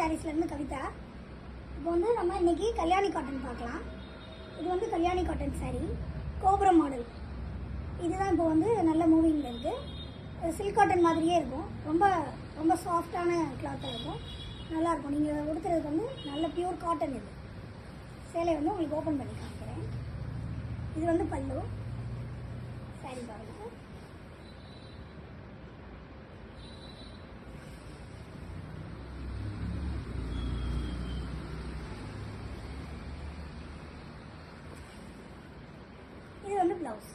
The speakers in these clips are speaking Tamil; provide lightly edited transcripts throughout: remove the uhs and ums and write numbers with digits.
சாரீஸ்லேருந்து கவிதா. இப்போ வந்து நம்ம இன்றைக்கி கல்யாணி காட்டன் பார்க்கலாம். இது வந்து கல்யாணி காட்டன் சாரீ, கோபுரம் மாடல். இதுதான் இப்போ வந்து நல்ல மூவிங்கில் இருக்குது. சில்க் காட்டன் மாதிரியே இருக்கும். ரொம்ப ரொம்ப சாஃப்டான கிளாத்தாக இருக்கும், நல்லாயிருக்கும். நீங்கள் உடுத்துறதுக்கு வந்து நல்ல பியூர் காட்டன். இது சேலை வந்து உங்களுக்கு ஓப்பன் பண்ணி காமிக்கிறேன். இது வந்து பல்லு. சாரீ பாருங்கள். இது வந்து ப்ளவுஸ்.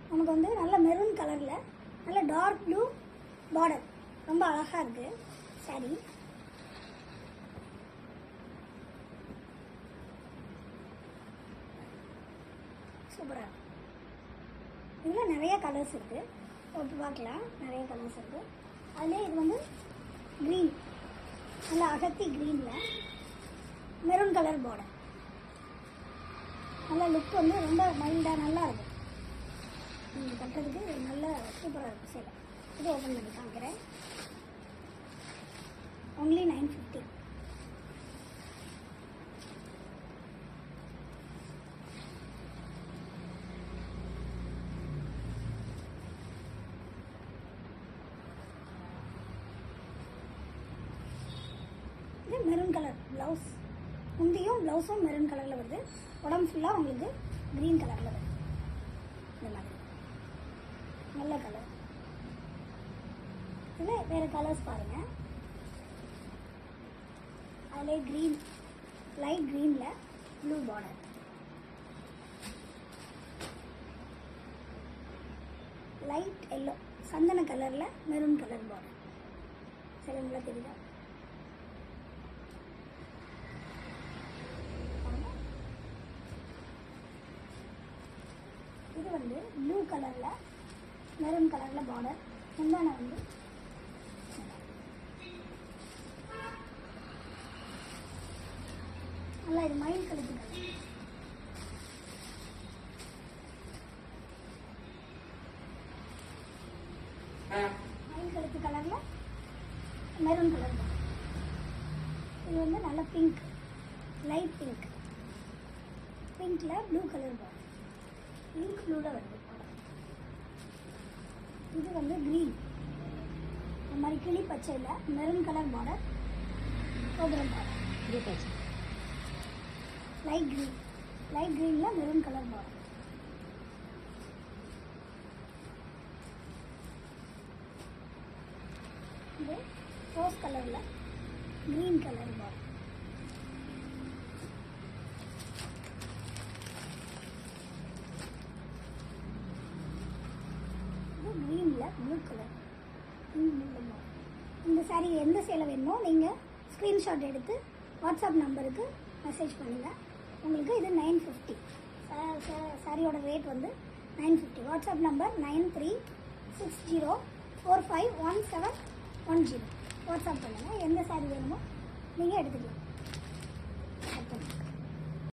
நமக்கு வந்து நல்ல மெரூன் கலரில் நல்ல டார்க் ப்ளூ பார்டர், ரொம்ப அழகாக இருக்குது சாரீ. சூப்பராக இருக்கும். இதில் நிறைய கலர்ஸ் இருக்குது, ஓகே பார்க்கலாம். நிறைய கலர்ஸ் இருக்குது. அதுலேயே இது வந்து க்ரீன், நல்ல அகத்தி க்ரீனில் மெரூன் கலர் பார்டர். நல்ல லுக் வந்து ரொம்ப மைல்டாக நல்லா இருக்கும். நீங்கள் கட்டுறதுக்கு நல்ல சூப்பராக இருக்கும் சேலை. இது ஓப்பன் பண்ணி காமிக்கிறேன். ஒன்லி 950. இது மெரூன் கலர் ப்ளவுஸ். முந்தியும் ப்ளவுஸும் மெரூன் கலரில் வருது. உடம்பு ஃபுல்லாக உங்களுக்கு க்ரீன் கலரில் வருது. இந்த மாதிரி நல்ல கலர். இதில் வேறு கலர்ஸ் பாருங்கள். அதில் க்ரீன், லைட் க்ரீனில் ப்ளூ பார்டர். லைட் எல்லோ, சந்தன கலரில் மெரூன் கலர் பார்டர். சிலவங்கள தெரியுதா? இது வந்து ப்ளூ கலரில் மெரூன் கலரில் பார்டர். முந்தானை வந்து நல்லா இது மயில் கழுத்து கலர். மயில் கழுத்து கலரில் மெரூன் கலர் பார்டர். இது வந்து நல்ல பிங்க், லைட் பிங்க். பிங்க்கில் ப்ளூ கலர் பார்டர். பிங்க் ப்ளூவில் வருது. இது வந்து க்ரீன், இந்த மாதிரி கிளி பச்சையில் மெரூன் கலர் பார்டர், கோபுரம் பார்டர். லைட் க்ரீன், லைட் க்ரீனில் மெரூன் கலர் பார்டர். இது ரோஸ் கலரில் க்ரீன் கலர் பார்டர். க்ரீனில் ப்ளூ கலர். இந்த சாரீ எந்த சேலை வேணுமோ நீங்கள் ஸ்க்ரீன்ஷாட் எடுத்து வாட்ஸ்அப் நம்பருக்கு மெசேஜ் பண்ணுங்கள். உங்களுக்கு இது 950. சாரியோட ரேட் வந்து 950. WhatsApp number 9360451710. வாட்ஸ்அப் பண்ணுங்கள். எந்த சாரீ வேணுமோ நீங்கள் எடுத்துக்கலாம்.